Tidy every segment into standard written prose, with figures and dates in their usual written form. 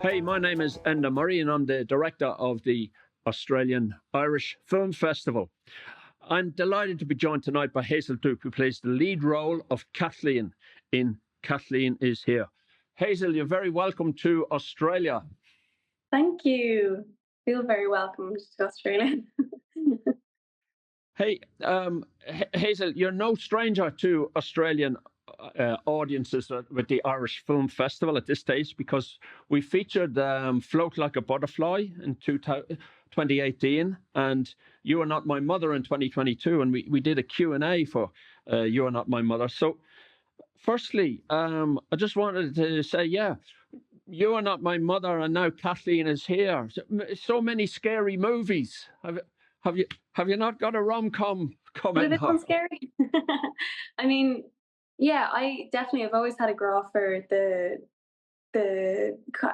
Hey, my name is Enda Murray, and I'm the director of the Australian Irish Film Festival. I'm delighted to be joined tonight by Hazel Doupe, who plays the lead role of Kathleen in Kathleen is Here. Hazel, you're very welcome to Australia. Thank you. Feel very welcomed to Australia. Hey, Hazel, you're no stranger to Australian audiences with the Irish Film Festival at this stage because we featured Float Like a Butterfly in 2018 and You Are Not My Mother in 2022, and we did a Q&A for You Are Not My Mother. So firstly, I just wanted to say, yeah, You Are Not My Mother, and now Kathleen is Here. So many scary movies. Have you have you not got a rom-com Do coming they sound up? scary? I mean, yeah, I definitely have always had a graph for the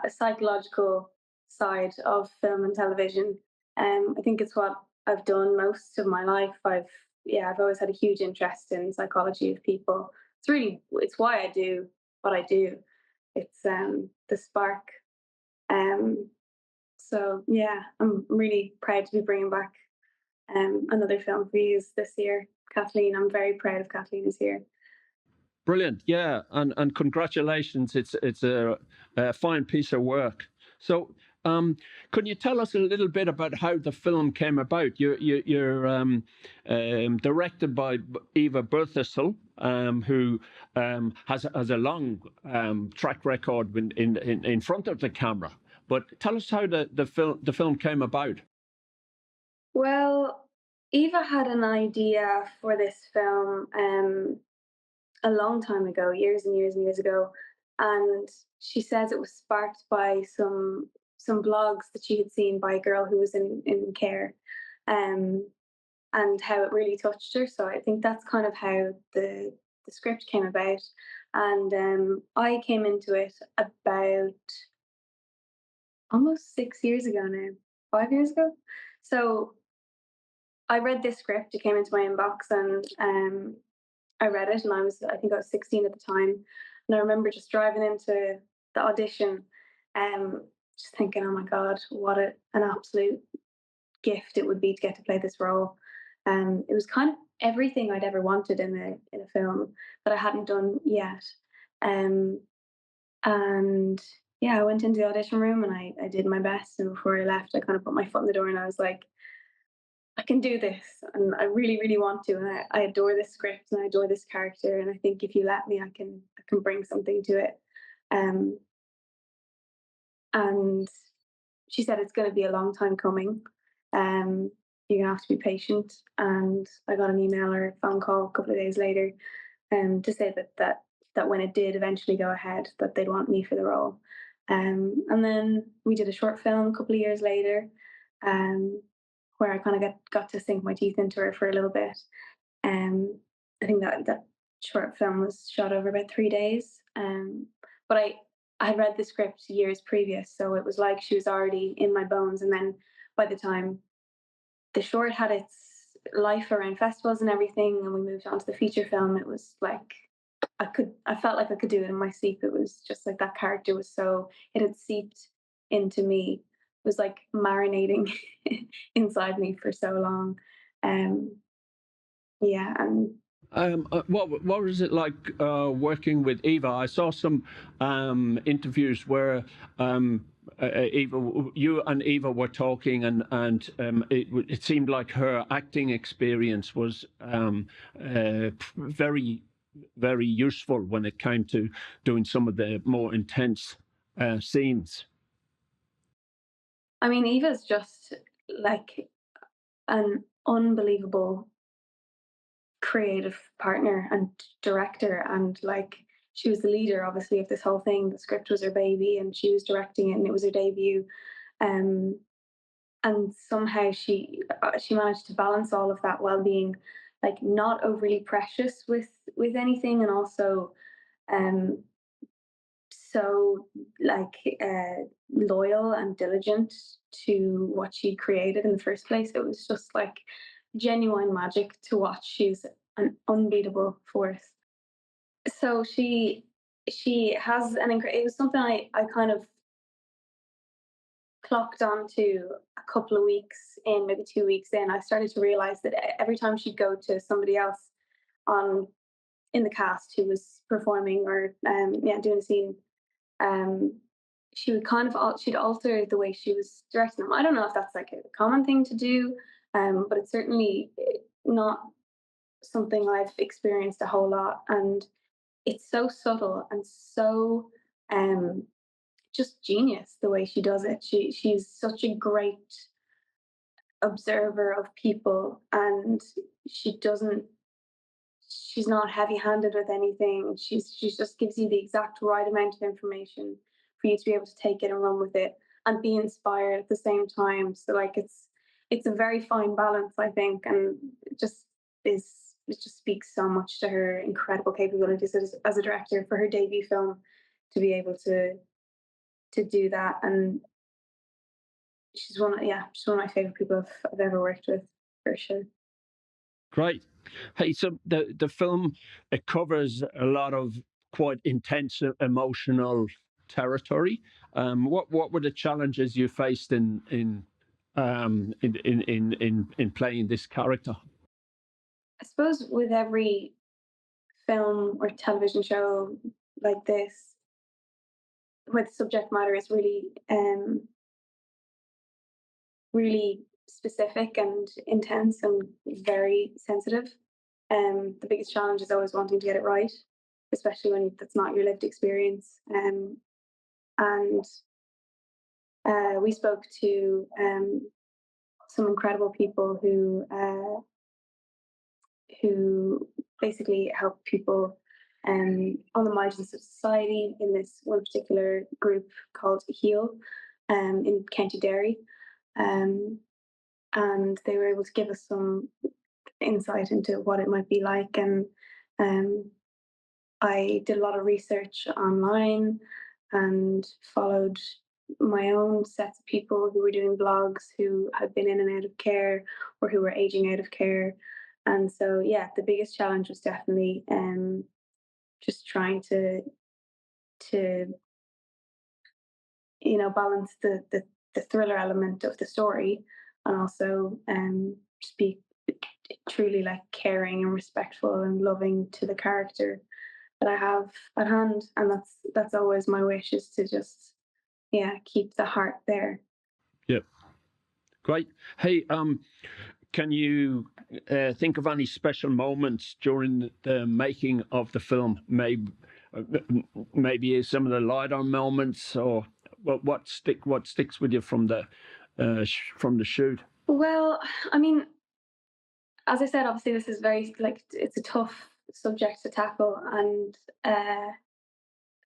psychological side of film and television. I think it's what I've done most of my life. I've always had a huge interest in psychology of people. It's why I do what I do. It's the spark. Um, so yeah, I'm really proud to be bringing back another film for you this year. Kathleen, I'm very proud of Kathleen is Here. Brilliant, yeah, and congratulations. It's a fine piece of work. So, can you tell us a little bit about how the film came about? You're directed by Eva Berthesel, who has a long track record in front of the camera. But tell us how the film came about. Well, Eva had an idea for this film a long time ago, years and years and years ago, and she says it was sparked by some blogs that she had seen by a girl who was in care, um, and how it really touched her. So I think that's kind of how the script came about, and I came into it about almost 6 years ago now, 5 years ago. So I read this script. It came into my inbox, and I read it, and I think I was 16 at the time, and I remember just driving into the audition, just thinking, oh my god, an absolute gift it would be to get to play this role. It was kind of everything I'd ever wanted in a film that I hadn't done yet. Um, and yeah, I went into the audition room and I did my best. And before I left, I kind of put my foot in the door and I was like, I can do this, and I really, really want to. And I adore this script and I adore this character. And I think if you let me, I can bring something to it. Um, and she said it's going to be a long time coming. Um, you're gonna have to be patient. And I got an email or a phone call a couple of days later, to say that when it did eventually go ahead, that they'd want me for the role. And then we did a short film a couple of years later, um, where I kind of got to sink my teeth into her for a little bit. Um, I think that short film was shot over about 3 days. But I had read the script years previous, so it was like she was already in my bones. And then by the time the short had its life around festivals and everything, and we moved on to the feature film, it was like I felt like I could do it in my sleep. It was just like that character was so it had seeped into me. It was like marinating inside me for so long. Um, yeah, and What was it like working with Eva? I saw some interviews where you and Eva were talking, and it seemed like her acting experience was very very useful when it came to doing some of the more intense scenes. I mean, Eva's just like an unbelievable creative partner and director, and like she was the leader obviously of this whole thing. The script was her baby and she was directing it and it was her debut. um and somehow she managed to balance all of that while being like not overly precious with anything, and also um so like loyal and diligent to what she created in the first place. It was just like genuine magic to watch. She's an unbeatable force. So she has it was something I kind of clocked on to a couple of weeks in, maybe 2 weeks in, I started to realize that every time she'd go to somebody else on in the cast who was performing or yeah, doing a scene, um, she would kind of she'd alter the way she was directing them. I don't know if that's like a common thing to do, but it's certainly not something I've experienced a whole lot, and it's so subtle and so um, just genius the way she does it. She's such a great observer of people, and she doesn't she's not heavy-handed with anything. She just gives you the exact right amount of information for you to be able to take it and run with it and be inspired at the same time. So like it's a very fine balance, I think, and it just speaks so much to her incredible capabilities as a director for her debut film to be able to do that. And she's one of my favorite people I've ever worked with for sure. Great. Hey, so the film, it covers a lot of quite intense emotional territory. What were the challenges you faced in playing this character? I suppose with every film or television show like this, where the subject matter is really specific and intense and very sensitive. The biggest challenge is always wanting to get it right, especially when that's not your lived experience. And we spoke to some incredible people who basically help people on the margins of society in this one particular group called Heal in County Derry. Um, and they were able to give us some insight into what it might be like. And um, I did a lot of research online and followed my own sets of people who were doing blogs who had been in and out of care or who were aging out of care. And so, yeah, the biggest challenge was definitely just trying to balance the thriller element of the story and also just be truly like caring and respectful and loving to the character that I have at hand. And that's always my wish, is to just keep the heart there. Yep. Great. Hey, can you think of any special moments during the making of the film? Maybe some of the lighter moments, or what sticks with you from the shoot? Well, I mean, as I said, obviously this is very like it's a tough subject to tackle, and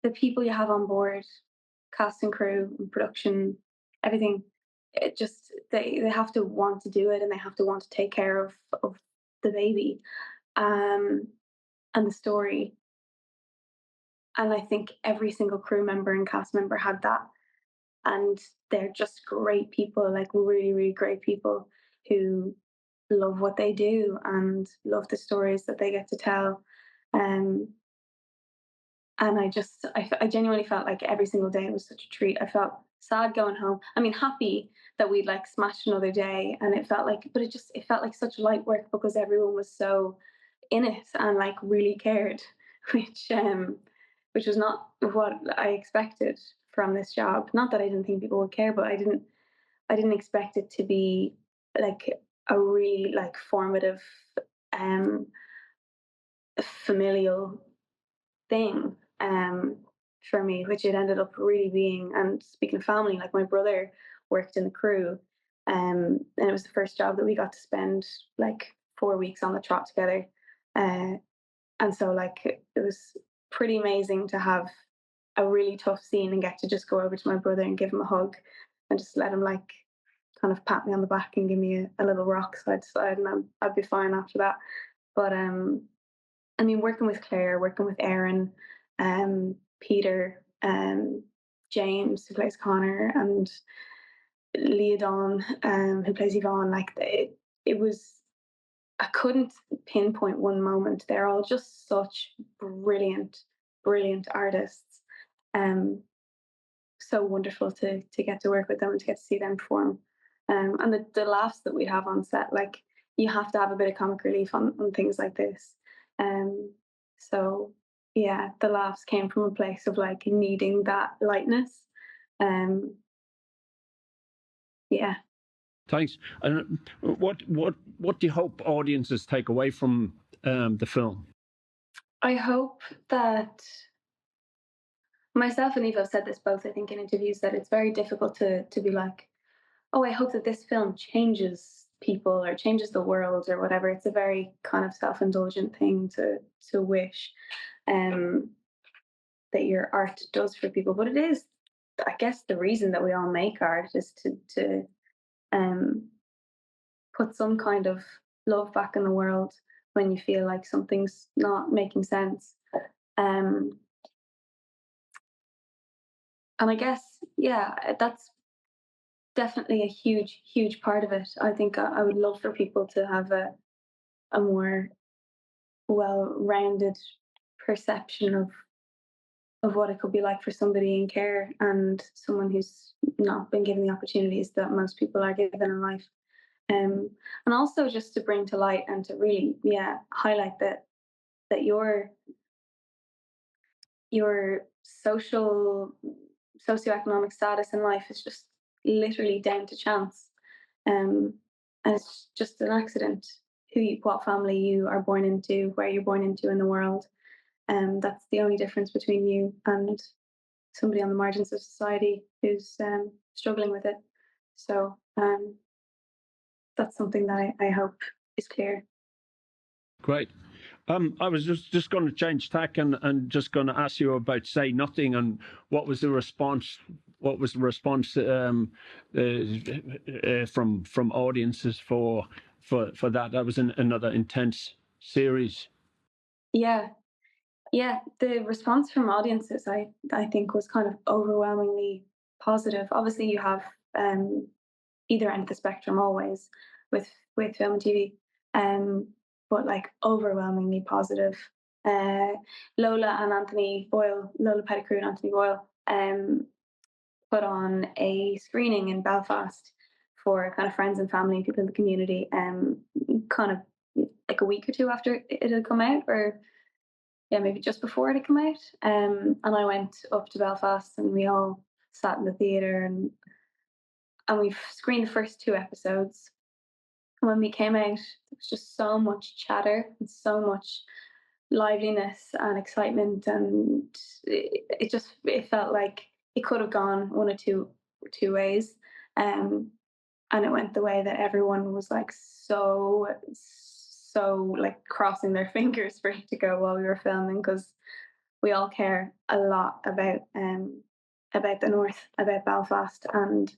the people you have on board, cast and crew and production, everything, it just they have to want to do it and they have to want to take care of the baby um and the story. And I think every single crew member and cast member had that, and they're just great people, like really really great people who love what they do and love the stories that they get to tell. um and I genuinely felt like every single day was such a treat. I felt sad going home. I mean, happy that we'd like smashed another day, and it felt like, but it felt like such light work because everyone was so in it and like really cared, which was not what I expected from this job. Not that I didn't think people would care, but I didn't expect it to be like a really like formative, um, familial thing for me, which it ended up really being. And speaking of family, like my brother worked in the crew, and it was the first job that we got to spend like 4 weeks on the trot together. Uh, and so like it was pretty amazing to have a really tough scene and get to just go over to my brother and give him a hug and just let him like kind of pat me on the back and give me a little rock. So I decided I'd be fine after that. But I mean, working with Claire, working with Aaron, Peter, James, who plays Connor, and Leah Dawn, who plays Yvonne, like it was, I couldn't pinpoint one moment. They're all just such brilliant, brilliant artists. Um, so wonderful to get to work with them and to get to see them perform. And the laughs that we have on set, like you have to have a bit of comic relief on things like this. Um, so yeah, the laughs came from a place of like needing that lightness. Um, yeah, Thanks. And what do you hope audiences take away from the film? I hope that myself and Eva have said this both, I think, in interviews, that it's very difficult to be like, oh, I hope that this film changes people or changes the world or whatever. It's a very kind of self-indulgent thing to wish um, that your art does for people. But it is, I guess, the reason that we all make art is to um, put some kind of love back in the world when you feel like something's not making sense. Um, and I guess, yeah, that's definitely a huge, huge part of it. I think I would love for people to have a more well-rounded perception of what it could be like for somebody in care and someone who's not been given the opportunities that most people are given in life. And also just to bring to light and to really, yeah, highlight that your socioeconomic status in life is just literally down to chance. Um, and it's just an accident what family you are born into, where you're born into in the world. That's the only difference between you and somebody on the margins of society who's struggling with it. So that's something that I hope is clear. Great. I was just going to change tack and just going to ask you about Say Nothing and what was the response? What was the response from audiences for that? That was another intense series. Yeah, yeah. The response from audiences, I think, was kind of overwhelmingly positive. Obviously, you have either end of the spectrum always with film and TV, but like overwhelmingly positive. Uh, Lola Pettigrew and Anthony Boyle, put on a screening in Belfast for kind of friends and family and people in the community, kind of like a week or two after it had come out, or yeah, maybe just before it had come out. And I went up to Belfast and we all sat in the theatre and we've screened the first two episodes. And when we came out, there was just so much chatter and so much liveliness and excitement, and it felt like it could have gone one or two ways. Um, and it went the way that everyone was like so like crossing their fingers for it to go while we were filming, because we all care a lot about the north, about Belfast, and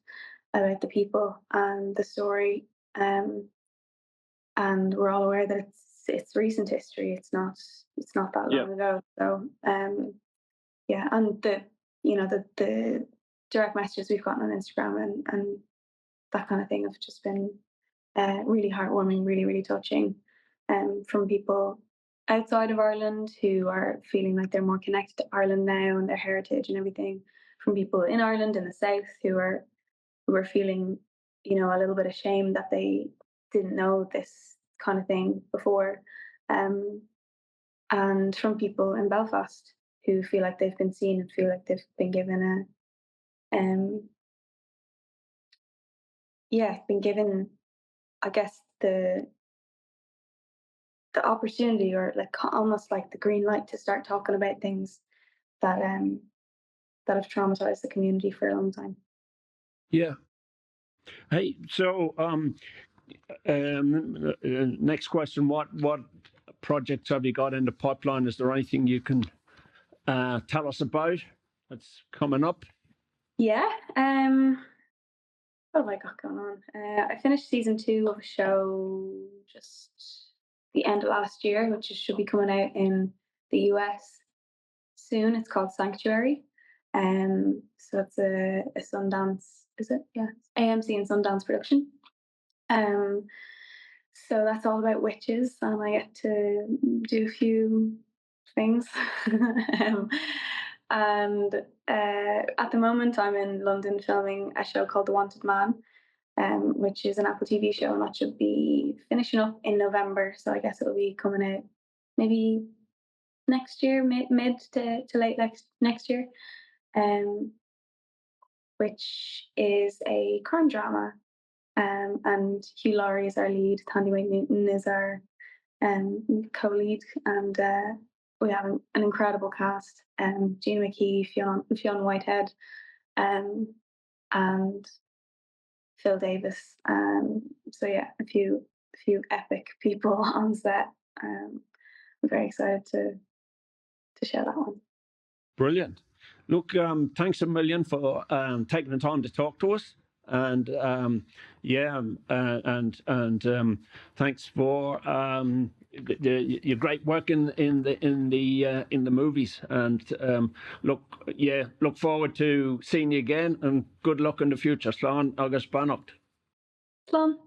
about the people and the story. And we're all aware that it's recent history. It's not that Yeah. long ago. So yeah, and the direct messages we've gotten on Instagram and that kind of thing have just been really heartwarming, really really touching, from people outside of Ireland who are feeling like they're more connected to Ireland now and their heritage and everything, from people in Ireland in the south who are feeling, a little bit ashamed that they didn't know this kind of thing before, um, and from people in Belfast who feel like they've been seen and feel like they've been given been given, I guess, the opportunity, or like almost like the green light to start talking about things that that have traumatized the community for a long time. Yeah. Hey, so next question: what projects have you got in the pipeline? Is there anything you can tell us about that's coming up? Yeah. What have I got going on? I finished season 2 of a show just the end of last year, which should be coming out in the US soon. It's called Sanctuary. So it's a Sundance, is it? Yeah, AMC and Sundance production. Um, so that's all about witches, and I get to do a few things. um, and at the moment I'm in London filming a show called The Wanted Man, which is an Apple TV show, and that should be finishing up in November. So I guess it'll be coming out maybe next year, mid to late next year, which is a crime drama. And Hugh Laurie is our lead, Tandy Wayne Newton is our co-lead, and we have an incredible cast. Gina McKee, Fionn Whitehead, and Phil Davis. So yeah, a few epic people on set. I'm very excited to share that one. Brilliant. Look, thanks a million for taking the time to talk to us, and thanks for your great work in the movies. And look forward to seeing you again, and good luck in the future. Slán agus Bannacht. Slán.